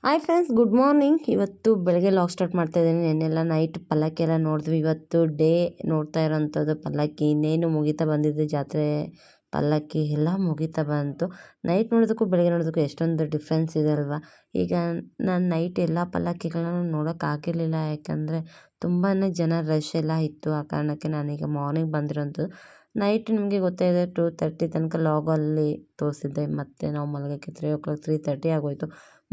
Hi friends, good morning. ಇವತ್ತು ಬೆಳಗ್ಗೆ log start ಮಾಡ್ತಾ ಇದ್ದೀನಿ. ನೆನ್ನೆಲ್ಲ ನೈಟ್ ಪಲ್ಲಕ್ಕಿ ಎಲ್ಲ ನೋಡಿದ್ವಿ. ಇವತ್ತು ಡೇ ನೋಡ್ತಾ ಇರೋಂಥದ್ದು ಪಲ್ಲಕ್ಕಿ. ಇನ್ನೇನು ಮುಗಿತಾ ಬಂದಿದೆ ಜಾತ್ರೆ. ಪಲ್ಲಕ್ಕಿ ಎಲ್ಲ ಮುಗಿತಾ ಬಂತು. ನೈಟ್ ನೋಡೋದಕ್ಕೂ ಬೆಳಗ್ಗೆ ನೋಡೋದಕ್ಕೂ ಎಷ್ಟೊಂದು ಡಿಫ್ರೆನ್ಸ್ ಇದೆ ಅಲ್ವಾ. ಈಗ ನಾನು ನೈಟ್ ಎಲ್ಲ ಪಲ್ಲಕ್ಕಿಗಳನ್ನ ನೋಡೋಕ್ಕಾಗಿರಲಿಲ್ಲ, ಯಾಕಂದರೆ ತುಂಬಾ ಜನ ರಶ್ ಎಲ್ಲ ಇತ್ತು. ಆ ಕಾರಣಕ್ಕೆ ನಾನೀಗ ಮಾರ್ನಿಂಗ್ ಬಂದಿರೋಂಥದ್ದು. ನೈಟ್ ನಿಮಗೆ ಗೊತ್ತೇ ಇದೆ, 2:30 ತನಕ ಲಾಗಲ್ಲಿ ತೋರಿಸಿದ್ದೆ. ಮತ್ತು ನಾವು ಮಲಗೋಕ್ಕೆ 3:30 ಆಗೋಯಿತು.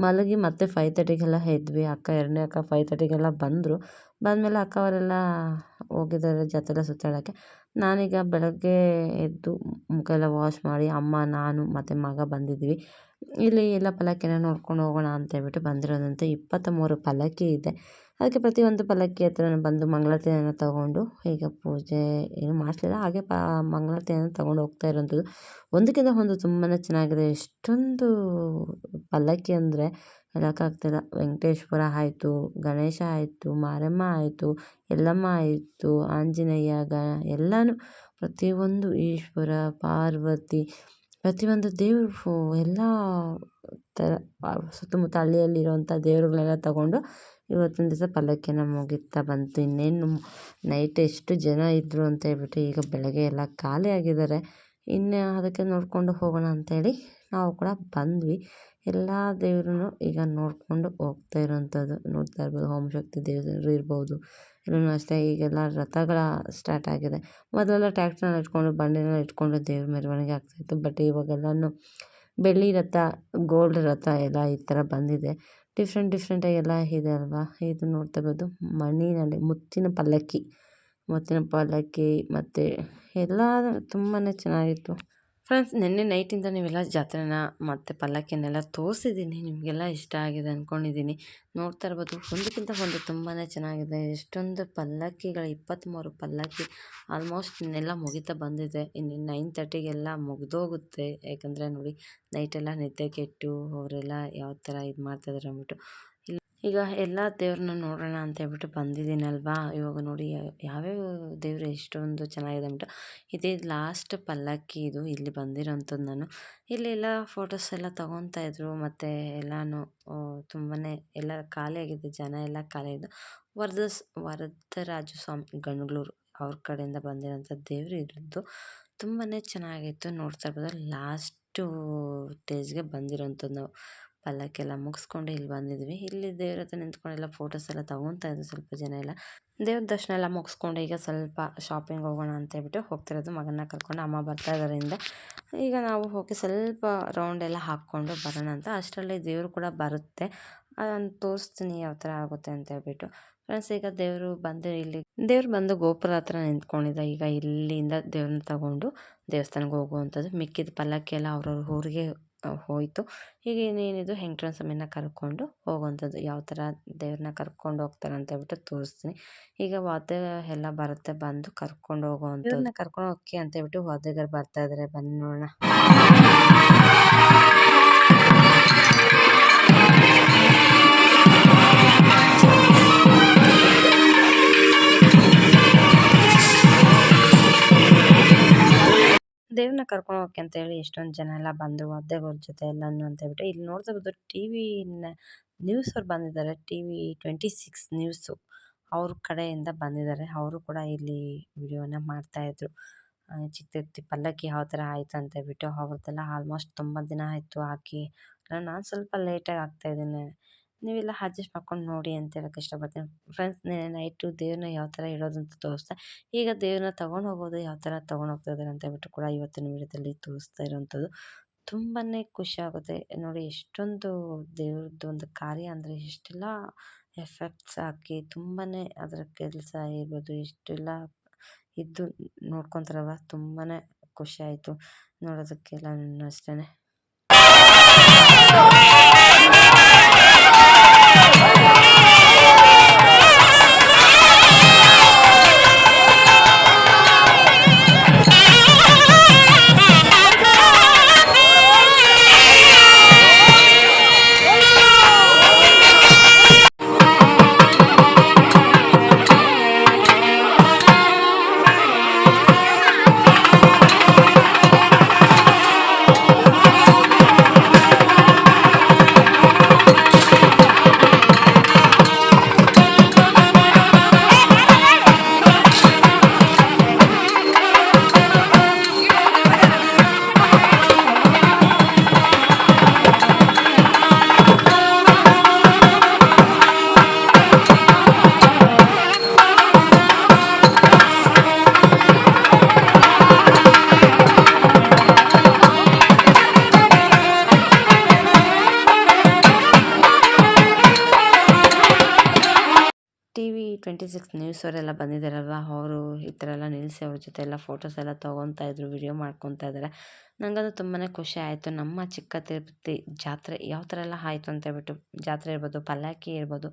ಮಲಗಿ ಮತ್ತೆ 5:30ಗೆಲ್ಲ ಎದ್ವಿ. ಎರಡನೇ ಅಕ್ಕ 5:30ಗೆಲ್ಲ ಬಂದರು. ಬಂದಮೇಲೆ ಅಕ್ಕ ಅವರೆಲ್ಲ ಹೋಗಿದ್ದಾರೆ ಜಾತ್ರೆ ಸುತ್ತಾಡೋಕ್ಕೆ. ನಾನೀಗ ಬೆಳಗ್ಗೆ ಎದ್ದು ಮುಖ ಎಲ್ಲ ವಾಶ್ ಮಾಡಿ ಅಮ್ಮ, ನಾನು ಮತ್ತು ಮಗ ಬಂದಿದ್ವಿ. ಇಲ್ಲಿ ಎಲ್ಲ ಪಲ್ಲಕ್ಕಿನ ನೋಡ್ಕೊಂಡು ಹೋಗೋಣ ಅಂತ ಹೇಳ್ಬಿಟ್ಟು ಬಂದಿರೋದಂತೆ. 23 ಪಲ್ಲಕ್ಕಿ ಇದೆ. ಅದಕ್ಕೆ ಪ್ರತಿಯೊಂದು ಪಲ್ಲಕ್ಕಿ ಹತ್ರ ಬಂದು ಮಂಗಳಾರತಿಯನ್ನು ತಗೊಂಡು, ಈಗ ಪೂಜೆ ಏನು ಮಾಡಿಸಲಿಲ್ಲ, ಹಾಗೆ ಮಂಗಳಾರತಿಯನ್ನು ತಗೊಂಡು ಹೋಗ್ತಾ ಇರೋಂಥದ್ದು. ಒಂದಕ್ಕಿಂತ ಒಂದು ತುಂಬಾ ಚೆನ್ನಾಗಿದೆ. ಎಷ್ಟೊಂದು ಪಲ್ಲಕ್ಕಿ ಅಂದರೆ ಹೇಳೋಕ್ಕಾಗ್ತಿಲ್ಲ. ವೆಂಕಟೇಶ್ವರ ಆಯಿತು, ಗಣೇಶ ಆಯಿತು, ಮಾರಮ್ಮ ಆಯಿತು, ಎಲ್ಲಮ್ಮ ಆಯಿತು, ಆಂಜನೇಯ, ಎಲ್ಲನೂ ಪ್ರತಿಯೊಂದು ಈಶ್ವರ, ಪಾರ್ವತಿ, ಪ್ರತಿಯೊಂದು ದೇವರು ಎಲ್ಲ ಥರ ಸುತ್ತಮುತ್ತ ಹಳ್ಳಿಯಲ್ಲಿರುವಂಥ ದೇವರುಗಳೆಲ್ಲ ತಗೊಂಡು ಇವತ್ತಿನ ದಿವಸ ಪಲ್ಲಕ್ಕಿನ ಮುಗಿತಾ ಬಂತು. ಇನ್ನೇನು ನೈಟ್ ಎಷ್ಟು ಜನ ಇದ್ದರು ಅಂತ ಹೇಳ್ಬಿಟ್ಟು ಈಗ ಬೆಳಗ್ಗೆ ಎಲ್ಲ ಖಾಲಿ ಆಗಿದ್ದಾರೆ. ಇನ್ನು ಅದಕ್ಕೆ ನೋಡಿಕೊಂಡು ಹೋಗೋಣ ಅಂಥೇಳಿ ನಾವು ಕೂಡ ಬಂದ್ವಿ. ಎಲ್ಲ ದೇವ್ರೂ ಈಗ ನೋಡಿಕೊಂಡು ಹೋಗ್ತಾ ಇರೋವಂಥದ್ದು ನೋಡ್ತಾ ಇರ್ಬೋದು. ಓಂಶಕ್ತಿ ದೇವರು ಇರ್ಬೋದು. ಎಲ್ಲನೂ ಅಷ್ಟೇ, ಈಗೆಲ್ಲ ರಥಗಳ ಸ್ಟಾರ್ಟ್ ಆಗಿದೆ. ಮೊದಲೆಲ್ಲ ಟ್ರ್ಯಾಕ್ಟರ್ನ ಇಟ್ಕೊಂಡು ಬಂಡಿನ ಇಟ್ಕೊಂಡು ದೇವ್ರ ಮೆರವಣಿಗೆ ಆಗ್ತಾಯಿತ್ತು. ಬಟ್ ಇವಾಗೆಲ್ಲನೂ ಬೆಳ್ಳಿ ರಥ, ಗೋಲ್ಡ್ ರಥ ಎಲ್ಲ ಈ ಥರ ಬಂದಿದೆ. ಡಿಫ್ರೆಂಟಾಗಿ ಎಲ್ಲ ಇದೆ ಅಲ್ವಾ. ಇದು ನೋಡ್ತಾ ಇರ್ಬೋದು, ಮಣ್ಣಿನಲ್ಲಿ ಮುತ್ತಿನ ಪಲ್ಲಕ್ಕಿ ಮತ್ತು ಎಲ್ಲ ತುಂಬಾ ಚೆನ್ನಾಗಿತ್ತು. ಫ್ರೆಂಡ್ಸ್, ನಿನ್ನೆ ನೈಟಿಂದ ನೀವೆಲ್ಲ ಜಾತ್ರೆನ ಮತ್ತು ಪಲ್ಲಕ್ಕಿನೆಲ್ಲ ತೋರಿಸಿದ್ದೀನಿ. ನಿಮಗೆಲ್ಲ ಇಷ್ಟ ಆಗಿದೆ ಅಂದ್ಕೊಂಡಿದ್ದೀನಿ. ನೋಡ್ತಾ ಇರ್ಬೋದು, ಒಂದಕ್ಕಿಂತ ಒಂದು ತುಂಬಾ ಚೆನ್ನಾಗಿದೆ. ಎಷ್ಟೊಂದು ಪಲ್ಲಕ್ಕಿಗಳು, 23 ಪಲ್ಲಕ್ಕಿ ಆಲ್ಮೋಸ್ಟ್ ಇನ್ನೆಲ್ಲ ಮುಗಿತಾ ಬಂದಿದೆ. ಇನ್ನು 9:30ಗೆಲ್ಲ ಮುಗಿದೋಗುತ್ತೆ. ಯಾಕಂದರೆ ನೋಡಿ, ನೈಟೆಲ್ಲ ನಿದ್ದೆ ಕೆಟ್ಟು ಅವರೆಲ್ಲ ಯಾವ ಥರ ಇದು ಮಾಡ್ತಾಯಿದ್ದಾರೆ ಅಂದ್ಬಿಟ್ಟು. ಈಗ ಎಲ್ಲ ದೇವ್ರನ್ನ ನೋಡೋಣ ಅಂತ ಹೇಳ್ಬಿಟ್ಟು ಬಂದಿದ್ದೀನಲ್ವಾ. ಇವಾಗ ನೋಡಿ ಯಾವ್ಯಾವ ದೇವರು ಎಷ್ಟೊಂದು ಚೆನ್ನಾಗಿದೆ ಅಂದ್ಬಿಟ್ಟು. ಇದೇ ಲಾಸ್ಟ್ ಪಲ್ಲಕ್ಕಿ ಇದು ಇಲ್ಲಿ ಬಂದಿರೋಂಥದ್ದು. ನಾನು ಇಲ್ಲಿ ಎಲ್ಲ ಫೋಟೋಸ್ ಎಲ್ಲ ತೊಗೊತಾ ಇದ್ರು. ಮತ್ತು ಎಲ್ಲನೂ ತುಂಬಾ ಎಲ್ಲ ಖಾಲಿಯಾಗಿದೆ, ಜನ ಎಲ್ಲ ಖಾಲಿಯಾಗಿದ್ದು. ವರದರಾಜ ಸ್ವಾಮಿ ಗಣಗಳೂರು ಅವ್ರ ಕಡೆಯಿಂದ ಬಂದಿರೋಂಥ ದೇವರು ಇರೋದು. ತುಂಬಾ ಚೆನ್ನಾಗಿತ್ತು. ನೋಡ್ತಾ ಇರ್ಬೋದು, ಲಾಸ್ಟು ಸ್ಟೇಜ್ಗೆ ಬಂದಿರೋಂಥದ್ದು. ನಾವು ಪಲ್ಲಕ್ಕಿ ಎಲ್ಲ ಮುಗಿಸ್ಕೊಂಡು ಇಲ್ಲಿ ಬಂದಿದ್ವಿ. ಇಲ್ಲಿ ದೇವ್ರ ಹತ್ರ ನಿಂತ್ಕೊಂಡೆಲ್ಲ ಫೋಟೋಸ್ ಎಲ್ಲ ತೊಗೊತಾ ಇದ್ರು ಸ್ವಲ್ಪ ಜನ ಎಲ್ಲ. ದೇವ್ರ ದರ್ಶನ ಎಲ್ಲ ಮುಗಿಸ್ಕೊಂಡು ಈಗ ಸ್ವಲ್ಪ ಶಾಪಿಂಗ್ ಹೋಗೋಣ ಅಂತ ಹೇಳ್ಬಿಟ್ಟು ಹೋಗ್ತಿರೋದು. ಮಗನ ಕರ್ಕೊಂಡು ಅಮ್ಮ ಬರ್ತಾ ಇದ್ದಾರೆ ಹಿಂದೆ. ಈಗ ನಾವು ಹೋಗಿ ಸ್ವಲ್ಪ ರೌಂಡ್ ಎಲ್ಲ ಹಾಕ್ಕೊಂಡು ಬರೋಣ ಅಂತ. ಅಷ್ಟರಲ್ಲಿ ದೇವರು ಕೂಡ ಬರುತ್ತೆ. ಅದನ್ನು ತೋರಿಸ್ತೀನಿ ಯಾವ ಥರ ಆಗುತ್ತೆ ಅಂತ ಹೇಳ್ಬಿಟ್ಟು. ಫ್ರೆಂಡ್ಸ್, ಈಗ ದೇವರು ಬಂದು ಗೋಪುರ ಹತ್ರ ನಿಂತ್ಕೊಂಡಿದ್ದ. ಈಗ ಇಲ್ಲಿಂದ ದೇವ್ರನ್ನ ತಗೊಂಡು ದೇವಸ್ಥಾನಕ್ಕೆ ಹೋಗುವಂಥದ್ದು. ಮಿಕ್ಕಿದ ಪಲ್ಲಕ್ಕಿ ಎಲ್ಲ ಅವ್ರವ್ರ ಊರಿಗೆ ಹೋಯಿತು. ಈಗ ಇನ್ನೇನಿದು ವೆಂಕಟರಮಣ ಸ್ವಾಮಿನ ಕರ್ಕೊಂಡು ಹೋಗುವಂಥದ್ದು. ಯಾವ ಥರ ದೇವ್ರನ್ನ ಕರ್ಕೊಂಡು ಹೋಗ್ತಾರೆ ಅಂತ ಹೇಳ್ಬಿಟ್ಟು ತೋರಿಸ್ತೀನಿ. ಈಗ ವಾದ್ಯ ಎಲ್ಲ ಬರುತ್ತೆ, ಬಂದು ಕರ್ಕೊಂಡು ಹೋಗುವಂಥದ್ದು. ಕರ್ಕೊಂಡು ಹೋಗಿ ಅಂತ ಹೇಳ್ಬಿಟ್ಟು ವಾದ್ಯಗಾರ ಬರ್ತಾ ಇದ್ದಾರೆ. ಬನ್ನಿ ನೋಡೋಣ. ದೇವ್ರನ್ನ ಕರ್ಕೊಂಡು ಹೋಗಕ್ಕೆ ಅಂತೇಳಿ ಎಷ್ಟೊಂದು ಜನ ಎಲ್ಲ ಬಂದರು ವಾದ್ಯಗಳ ಜೊತೆ ಎಲ್ಲನೂ ಅಂತ ಹೇಳ್ಬಿಟ್ಟು. ಇಲ್ಲಿ ನೋಡ್ತಾ ಇರ್ಬೋದು, ನ್ಯೂಸ್ ಅವ್ರು ಬಂದಿದ್ದಾರೆ. TV 26 ನ್ಯೂಸು ಅವ್ರ ಕಡೆಯಿಂದ ಬಂದಿದ್ದಾರೆ. ಅವರು ಕೂಡ ಇಲ್ಲಿ ವಿಡಿಯೋನ ಮಾಡ್ತಾಯಿದ್ರು. ಚಿಕ್ಕ ಪಲ್ಲಕ್ಕಿ ಯಾವ ಥರ ಆಯಿತು ಅಂತ ಹೇಳ್ಬಿಟ್ಟು. ಅವ್ರದ್ದೆಲ್ಲ ಆಲ್ಮೋಸ್ಟ್ ತುಂಬ ದಿನ ಆಯಿತು ಹಾಕಿ. ನಾನು ಸ್ವಲ್ಪ ಲೇಟಾಗಿ ಹಾಕ್ತಾಯಿದ್ದೀನಿ. ನೀವೆಲ್ಲ ಅಡ್ಜಸ್ಟ್ ಮಾಡ್ಕೊಂಡು ನೋಡಿ ಅಂತ ಹೇಳೋಕ್ಕೆ ಇಷ್ಟಪಡ್ತೀನಿ. ಫ್ರೆಂಡ್ಸ್, ನೈಟು ದೇವ್ರನ್ನ ಯಾವ ಥರ ಇಡೋದು ಅಂತ ತೋರಿಸ್ತಾ, ಈಗ ದೇವ್ರನ್ನ ತೊಗೊಂಡು ಹೋಗೋದು ಯಾವ ಥರ ತೊಗೊಂಡು ಹೋಗ್ತಾ ಇದ್ದಾರೆ ಅಂತ ಹೇಳ್ಬಿಟ್ಟು ಕೂಡ ಇವತ್ತಿನ ವಿಡಿಯೋದಲ್ಲಿ ತೋರಿಸ್ತಾ ಇರೋವಂಥದ್ದು. ತುಂಬಾ ಖುಷಿ ಆಗುತ್ತೆ ನೋಡಿ. ಎಷ್ಟೊಂದು ದೇವ್ರದ್ದು ಒಂದು ಕಾರ್ಯ ಅಂದರೆ ಎಷ್ಟೆಲ್ಲ ಎಫೆಕ್ಟ್ಸ್ ಹಾಕಿ ತುಂಬಾ ಅದರ ಕೆಲಸ ಇರ್ಬೋದು, ಎಷ್ಟೆಲ್ಲ ಇದ್ದು ನೋಡ್ಕೊತಾರಲ್ವ. ತುಂಬಾ ಖುಷಿ ಆಯಿತು ನೋಡೋದಕ್ಕೆಲ್ಲ ಅಷ್ಟೇ. 26 ನ್ಯೂಸ್ ಅವರೆಲ್ಲ ಬಂದಿದ್ದಾರಲ್ವ, ಅವರು ಈ ಥರ ಎಲ್ಲ ನಿಲ್ಲಿಸಿ ಅವ್ರ ಜೊತೆ ಎಲ್ಲ ಫೋಟೋಸ್ ಎಲ್ಲ ತೊಗೊತಾ ಇದ್ರು, ವಿಡಿಯೋ ಮಾಡ್ಕೊತಾ ಇದ್ದಾರೆ. ನನಗದು ತುಂಬಾ ಖುಷಿ ಆಯಿತು. ನಮ್ಮ ಚಿಕ್ಕ ತಿರುಪತಿ ಜಾತ್ರೆ ಯಾವ ಥರ ಎಲ್ಲ ಆಯಿತು ಅಂತ ಹೇಳ್ಬಿಟ್ಟು, ಜಾತ್ರೆ ಇರ್ಬೋದು, ಪಲ್ಲಕ್ಕಿ ಇರ್ಬೋದು,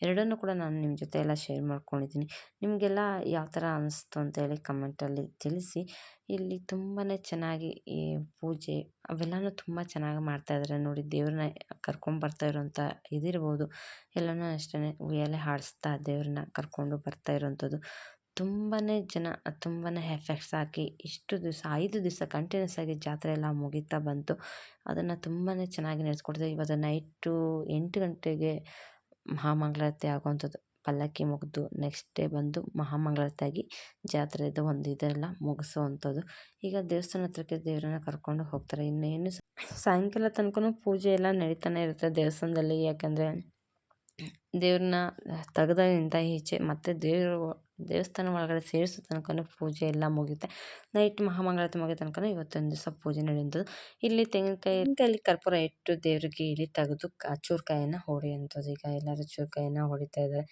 ಎರಡನ್ನೂ ಕೂಡ ನಾನು ನಿಮ್ಮ ಜೊತೆ ಎಲ್ಲ ಶೇರ್ ಮಾಡ್ಕೊಂಡಿದ್ದೀನಿ. ನಿಮಗೆಲ್ಲ ಯಾವ ಥರ ಅನಿಸ್ತು ಅಂತೇಳಿ ಕಮೆಂಟಲ್ಲಿ ತಿಳಿಸಿ. ಇಲ್ಲಿ ತುಂಬಾ ಚೆನ್ನಾಗಿ ಈ ಪೂಜೆ ಅವೆಲ್ಲನೂ ತುಂಬ ಚೆನ್ನಾಗಿ ಮಾಡ್ತಾಯಿದ್ದಾರೆ ನೋಡಿ. ದೇವ್ರನ್ನ ಕರ್ಕೊಂಬರ್ತಾ ಇರೋಂಥ ಇದಿರ್ಬೋದು, ಎಲ್ಲನೂ ಅಷ್ಟೇ ಉಯ್ಯಾಲೆ ಹಾಡಿಸ್ತಾ ದೇವ್ರನ್ನ ಕರ್ಕೊಂಡು ಬರ್ತಾ ಇರೋಂಥದ್ದು. ತುಂಬಾ ಜನ ತುಂಬಾ ಎಫೆಕ್ಟ್ಸ್ ಹಾಕಿ ಇಷ್ಟು ದಿವಸ 5 ದಿವಸ ಕಂಟಿನ್ಯೂಸ್ ಆಗಿ ಜಾತ್ರೆ ಎಲ್ಲ ಮುಗೀತಾ ಬಂತು. ಅದನ್ನು ತುಂಬಾ ಚೆನ್ನಾಗಿ ನಡೆಸ್ಕೊಡ್ತಾರೆ. ಇವತ್ತು ನೈಟು 8 ಗಂಟೆಗೆ ಮಹಾಮಂಗಳಾರತಿ ಆಗುವಂಥದ್ದು. ಪಲ್ಲಕ್ಕಿ ಮುಗಿದು ನೆಕ್ಸ್ಟ್ ಡೇ ಬಂದು ಮಹಾಮಂಗಳಾರತಿ ಆಗಿ ಜಾತ್ರೆದು ಒಂದು ಇದೆಲ್ಲ ಮುಗಿಸೋವಂಥದ್ದು. ಈಗ ದೇವಸ್ಥಾನ ಹತ್ರಕ್ಕೆ ದೇವರನ್ನ ಕರ್ಕೊಂಡು ಹೋಗ್ತಾರೆ. ಇನ್ನೇನು ಸಾಯಂಕಾಲ ತನಕನೂ ಪೂಜೆ ಎಲ್ಲ ನಡೀತಾನೆ ಇರುತ್ತೆ ದೇವಸ್ಥಾನದಲ್ಲಿ. ಯಾಕಂದರೆ ದೇವ್ರನ್ನ ತೆಗೆದಾಗಿಂದ ಈಚೆ ಮತ್ತೆ ದೇವಸ್ಥಾನ ಒಳಗಡೆ ಸೇರಿಸೋ ತನಕನೂ ಪೂಜೆ ಎಲ್ಲ ಮುಗಿಯುತ್ತೆ. ನೈಟ್ ಮಹಾಮಂಗಳಾರತಿ ಮುಗಿಯೋ ತನಕ ಇವತ್ತೊಂದು ದಿವಸ ಪೂಜೆ ನಡೆಯುವಂಥದ್ದು. ಇಲ್ಲಿ ತೆಂಗಿನಕಾಯಲ್ಲಿ ಕರ್ಪೂರ ಇಟ್ಟು ದೇವರಿಗೆ ಇಲ್ಲಿ ತೆಗೆದು ಚೂರ್ಕಾಯನ್ನು ಹೊಡೆಯುವಂಥದ್ದು. ಈಗ ಎಲ್ಲರೂ ಚೂರ್ಕಾಯನ್ನು ಹೊಡಿತಾ ಇದ್ದಾರೆ.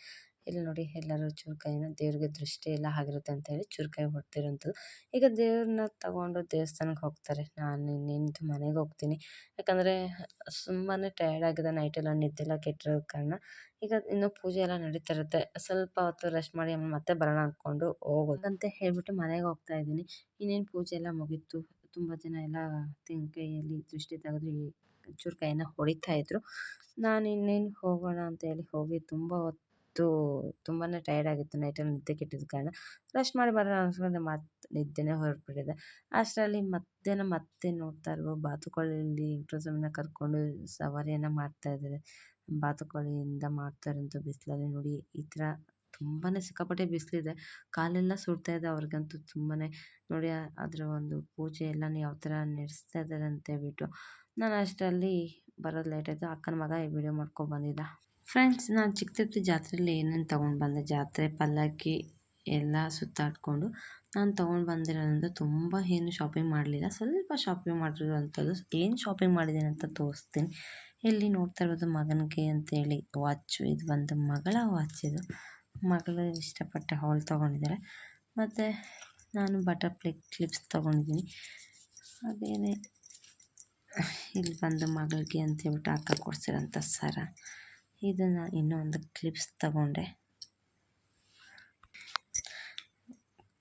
ಇಲ್ಲಿ ನೋಡಿ, ಎಲ್ಲರೂ ಚೂರ್ಕಾಯಿನ ದೇವ್ರಿಗೆ ದೃಷ್ಟಿ ಎಲ್ಲ ಆಗಿರುತ್ತೆ ಅಂತ ಹೇಳಿ ಚೂರ್ಕಾಯಿ ಹೊಡ್ತಿರೋಂಥದ್ದು. ಈಗ ದೇವ್ರನ್ನ ತಗೊಂಡು ದೇವಸ್ಥಾನಕ್ಕೆ ಹೋಗ್ತಾರೆ. ನಾನು ಇನ್ನೇನು ಮನೆಗೆ ಹೋಗ್ತೀನಿ. ಯಾಕಂದರೆ ತುಂಬಾ ಟಯರ್ಡ್ ಆಗಿದೆ, ನೈಟೆಲ್ಲ ನಿದ್ದೆಲ್ಲ ಕೆಟ್ಟಿರೋ ಕಾರಣ. ಈಗ ಇನ್ನೂ ಪೂಜೆ ಎಲ್ಲ ನಡೀತಾ ಇರುತ್ತೆ. ಸ್ವಲ್ಪ ಹೊತ್ತು ರೆಸ್ಟ್ ಮಾಡಿ ಆಮೇಲೆ ಮತ್ತೆ ಬರೋಣ ಅಂದ್ಕೊಂಡು ಹೋಗೋದು ಅಂತ ಹೇಳ್ಬಿಟ್ಟು ಮನೆಗೆ ಹೋಗ್ತಾ ಇದ್ದೀನಿ. ಇನ್ನೇನು ಪೂಜೆ ಎಲ್ಲ ಮುಗೀತು. ತುಂಬ ಜನ ಎಲ್ಲ ತೆಂಗಿನಕಾಯಿಯಲ್ಲಿ ದೃಷ್ಟಿ ತೆಗೆದು ಚೂರ್ಕಾಯಿನ ಹೊಡಿತಾ ಇದ್ರು. ನಾನು ಇನ್ನೇನು ಹೋಗೋಣ ಅಂತ ಹೇಳಿ ಹೋಗಿ ತುಂಬ ಹೊತ್ತು ತುಂಬಾ ಟಯರ್ಡ್ ಆಗಿತ್ತು. ನೈಟಲ್ಲಿ ನಿದ್ದೆ ಕೆಟ್ಟಿದ್ದ ಕಾರಣ ರೆಸ್ಟ್ ಮಾಡಿ ಬರೋಣ ಅನ್ಸ್ಕೊಂಡೆ, ಮತ್ತೆ ನಿದ್ದೆನೇ ಹೊರಟ್ಬಿಟ್ಟಿದೆ. ಅಷ್ಟರಲ್ಲಿ ಮಧ್ಯಾಹ್ನ ಮತ್ತೆ ನೋಡ್ತಾ ಇರುವ ಬಾತುಕೋಳಿಯಲ್ಲಿ ವೆಂಕಟೇಶ್ವರನ ಕರ್ಕೊಂಡು ಸವಾರಿಯನ್ನು ಮಾಡ್ತಾ ಇದ್ದಾರೆ. ಬಾತುಕೋಳಿಯಿಂದ ಮಾಡ್ತಾ ಇರೋಂಥ ಬಿಸಿಲಲ್ಲಿ ನೋಡಿ, ಈ ಥರ ತುಂಬಾ ಸಿಕ್ಕಾಪಟ್ಟೆ ಬಿಸಿಲಿದೆ. ಕಾಲೆಲ್ಲ ಸುಡ್ತಾ ಇದೆ ಅವ್ರಿಗಂತೂ ತುಂಬಾ. ನೋಡಿ ಅದರ ಒಂದು ಪೂಜೆ ಎಲ್ಲನೂ ಯಾವ ಥರ ನಡೆಸ್ತಾ ಇದ್ದಾರೆ ಅಂತೇಳ್ಬಿಟ್ಟು. ನಾನು ಅಷ್ಟರಲ್ಲಿ ಬರೋದು ಲೇಟ್ ಆಯಿತು. ಅಕ್ಕನ ಮಗ ಈ ವಿಡಿಯೋ ಮಾಡ್ಕೊಂಡು ಬಂದಿದ್ದ. ಫ್ರೆಂಡ್ಸ್, ನಾನು ಚಿಕ್ಕ ತಿರುಪತಿ ಜಾತ್ರೆಯಲ್ಲಿ ಏನೇನು ತೊಗೊಂಡು ಬಂದೆ, ಜಾತ್ರೆ ಪಲ್ಲಕ್ಕಿ ಎಲ್ಲ ಸುತ್ತಾಡಿಕೊಂಡು ನಾನು ತೊಗೊಂಡು ಬಂದಿರೋದ್ರಿಂದ ತುಂಬ ಏನು ಶಾಪಿಂಗ್ ಮಾಡಲಿಲ್ಲ. ಸ್ವಲ್ಪ ಶಾಪಿಂಗ್ ಮಾಡಿರೋವಂಥದ್ದು. ಏನು ಶಾಪಿಂಗ್ ಮಾಡಿದ್ದೀನಿ ಅಂತ ತೋರಿಸ್ತೀನಿ. ಇಲ್ಲಿ ನೋಡ್ತಾ ಇರ್ಬೋದು ಮಗನಿಗೆ ಅಂತೇಳಿ ವಾಚು. ಇದು ಒಂದು ಮಗಳ ವಾಚ್. ಇದು ಮಗಳು ಇಷ್ಟಪಟ್ಟು ಅವಳು ತೊಗೊಂಡಿದ್ದಾಳೆ. ಮತ್ತು ನಾನು ಬಟರ್ಫ್ಲೈ ಕ್ಲಿಪ್ಸ್ ತೊಗೊಂಡಿದ್ದೀನಿ. ಹಾಗೆಯೇ ಇಲ್ಲಿ ಬಂದು ಮಗಳಿಗೆ ಅಂತೇಳ್ಬಿಟ್ಟು ಅಕ್ಕ ಕೊಡಿಸಿರೋಂಥ ಸರ. ಇದನ್ನು ಇನ್ನೊಂದು ಕ್ಲಿಪ್ಸ್ ತಗೊಂಡೆ.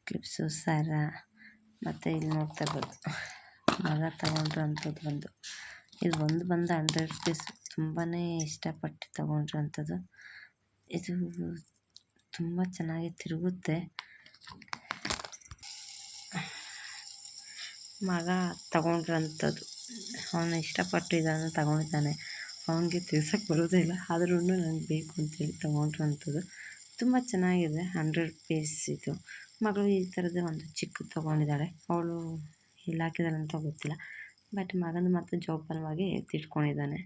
ಕ್ಲಿಪ್ಸು, ಸರ. ಮತ್ತು ಇಲ್ಲಿ ನೋಡ್ತಾ ಇರ್ಬೋದು ಮಗ ತಗೊಂಡ್ರಂಥದ್ದು ಒಂದು. ಇದು ಒಂದು ಬಂದು 100 ರೂಪೀಸ್. ತುಂಬಾ ಇಷ್ಟಪಟ್ಟು ತೊಗೊಂಡ್ರಂಥದ್ದು. ಇದು ತುಂಬ ಚೆನ್ನಾಗಿ ತಿರುಗುತ್ತೆ. ಮಗ ತಗೊಂಡ್ರಂಥದ್ದು. ಅವನು ಇಷ್ಟಪಟ್ಟು ಇದನ್ನು ತಗೊಂಡಿದ್ದಾನೆ. ಅವನಿಗೆ ತಿರ್ಸೋಕ್ಕೆ ಬರೋದಿಲ್ಲ, ಆದ್ರೂ ನನಗೆ ಬೇಕು ಅಂತೇಳಿ ತೊಗೊಂಡ್ರಂಥದ್ದು. ತುಂಬ ಚೆನ್ನಾಗಿದೆ. 100 ರೂಪೀಸ್ ಇದು. ಮಗಳು ಈ ಥರದ್ದು ಒಂದು ಚಿಕ್ಕದು ತೊಗೊಂಡಿದ್ದಾಳೆ. ಅವಳು ಎಲ್ಲಿ ಹಾಕಿದ್ದಾಳೆ ಅಂತ ಗೊತ್ತಿಲ್ಲ. ಬಟ್ ಮಗನ ಮತ್ತು ಜೋಪಾನವಾಗಿ ಎತ್ತಿಟ್ಕೊಂಡಿದ್ದಾನೆ.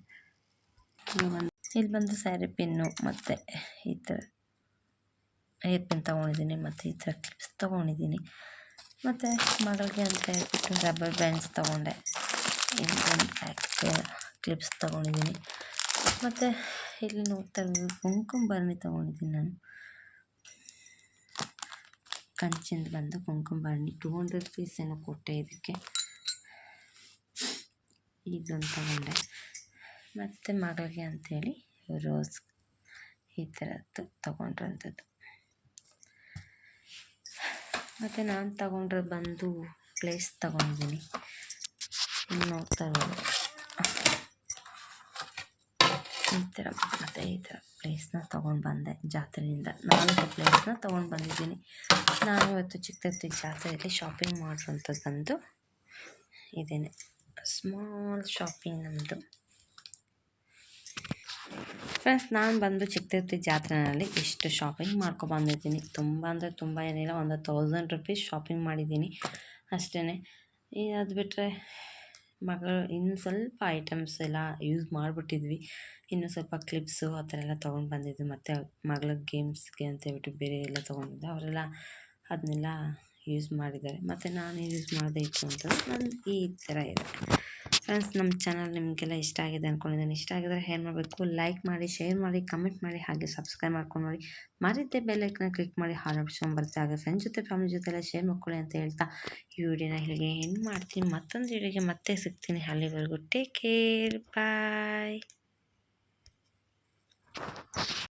ಇಲ್ಲಿ ಬಂದು ಸ್ಯಾರಿ ಪಿನ್ನು ಮತ್ತು ಈ ಥರ ಏರ್ ಪಿನ್ ತೊಗೊಂಡಿದ್ದೀನಿ. ಮತ್ತು ಈ ಥರ ಕ್ಲಿಪ್ಸ್ ತೊಗೊಂಡಿದ್ದೀನಿ. ಮತ್ತು ಮಗಳಿಗೆ ಅಂತ ಹೇಳ್ಬಿಟ್ಟು ರಬ್ಬರ್ ಬ್ಯಾಂಡ್ಸ್ ತೊಗೊಂಡೆ. ಇಲ್ಲಿ ಒಂದು ಬ್ಯಾಕ್ ಕ್ಲಿಪ್ಸ್ ತೊಗೊಂಡಿದ್ದೀನಿ. ಮತ್ತು ಇಲ್ಲಿ ನೋಡ್ತಾ ಇರ್ಬೋದು ಕುಂಕುಮ ಭರಣಿ ತೊಗೊಂಡಿದ್ದೀನಿ ನಾನು. ಕಂಚಿಂದ ಬಂದು ಕುಂಕುಮ ಭರಣಿ 200 ರೂಪೀಸ್ ಏನೋ ಕೊಟ್ಟೆ ಇದಕ್ಕೆ. ಇದೊಂದು ತೊಗೊಂಡೆ. ಮತ್ತು ಮಗಳಿಗೆ ಅಂಥೇಳಿ ರೋಸ್ ಈ ಥರದ್ದು ತೊಗೊಂಡ್ರಂಥದ್ದು. ಮತ್ತು ನಾನು ತೊಗೊಂಡ್ರೆ ಬಂದು ಪ್ಲೇಸ್ ತೊಗೊಂಡಿದ್ದೀನಿ. ಇಲ್ಲಿ ನೋಡ್ತಾ ಇರ್ಬೋದು ಈ ಥರ. ಮತ್ತು ಈ ಥರ ಪ್ಲೇಸ್ನ ತೊಗೊಂಡು ಬಂದೆ ಜಾತ್ರೆಯಿಂದ. 4 ಪ್ಲೇಸ್ನ ತೊಗೊಂಡು ಬಂದಿದ್ದೀನಿ. ನಾನು ಇವತ್ತು ಚಿಕ್ಕ ತಿರುಪತಿ ಜಾತ್ರೆಯಲ್ಲಿ ಶಾಪಿಂಗ್ ಮಾಡಿರೋಂಥದ್ದು ಬಂದು ಇದೇನೆ. ಸ್ಮಾಲ್ ಶಾಪಿಂಗ್ ನಮ್ಮದು. ಫ್ರೆಂಡ್ಸ್, ನಾನು ಬಂದು ಚಿಕ್ಕ ತಿರುಪತಿ ಜಾತ್ರೆಯಲ್ಲಿ ಇಷ್ಟು ಶಾಪಿಂಗ್ ಮಾಡ್ಕೊಬಂದಿದ್ದೀನಿ. ತುಂಬ ಅಂದರೆ ತುಂಬ ಏನಿಲ್ಲ, ಒಂದು 1000 ರೂಪೀಸ್ ಶಾಪಿಂಗ್ ಮಾಡಿದ್ದೀನಿ ಅಷ್ಟೇ. ಅದು ಬಿಟ್ಟರೆ ಮಗಳು ಇನ್ನು ಸ್ವಲ್ಪ ಐಟಮ್ಸ್ ಎಲ್ಲ ಯೂಸ್ ಮಾಡಿಬಿಟ್ಟಿದ್ವಿ. ಇನ್ನು ಸ್ವಲ್ಪ ಕ್ಲಿಪ್ಸು ಆ ಥರ ಎಲ್ಲ ತೊಗೊಂಡು ಬಂದಿದ್ವಿ. ಮತ್ತು ಮಗಳ ಗೇಮ್ಸ್ಗೆ ಅಂತೇಳ್ಬಿಟ್ಟು ಬೇರೆ ಎಲ್ಲ ತೊಗೊಂಡಿದ್ದೆ. ಅವರೆಲ್ಲ ಅದನ್ನೆಲ್ಲ ಯೂಸ್ ಮಾಡಿದ್ದಾರೆ. ಮತ್ತು ನಾನು ಯೂಸ್ ಮಾಡದೇ ಇತ್ತು ಅಂತಂದ್ರೆ ನಂದು ಈ ಥರ ಇದೆ. ಫ್ರೆಂಡ್ಸ್, ನಮ್ಮ ಚಾನಲ್ ನಿಮಗೆಲ್ಲ ಇಷ್ಟ ಆಗಿದೆ ಅಂದ್ಕೊಂಡಿದ್ದೀನಿ. ಇಷ್ಟ ಆಗಿದ್ರೆ ಏನು ಮಾಡಬೇಕು, ಲೈಕ್ ಮಾಡಿ, ಶೇರ್ ಮಾಡಿ, ಕಮೆಂಟ್ ಮಾಡಿ, ಹಾಗೆ ಸಬ್ಸ್ಕ್ರೈಬ್ ಮಾಡ್ಕೊಂಡು ನೋಡಿ. ಮರಿದೇ ಬೆಲ್ ಐಕನ್ನ ಕ್ಲಿಕ್ ಮಾಡಿ ಹಾಲ್ ಆಪ್ಷನ್ ಬರುತ್ತೆ. ಹಾಗೆ ಫ್ರೆಂಡ್ಸ್ ಜೊತೆ ಫ್ಯಾಮಿಲಿ ಜೊತೆ ಎಲ್ಲ ಶೇರ್ ಮಾಡ್ಕೊಳ್ಳಿ ಅಂತ ಹೇಳ್ತಾ ಈ ವಿಡಿಯೋನ ಇಲ್ಲಿಗೆ ಎಂಡ್ ಮಾಡ್ತೀನಿ. ಮತ್ತೊಂದು ವಿಡಿಯೋಗೆ ಮತ್ತೆ ಸಿಗ್ತೀನಿ. ಅಲ್ಲಿವರೆಗೂ ಟೇಕ್ ಕೇರ್, ಬಾಯ್.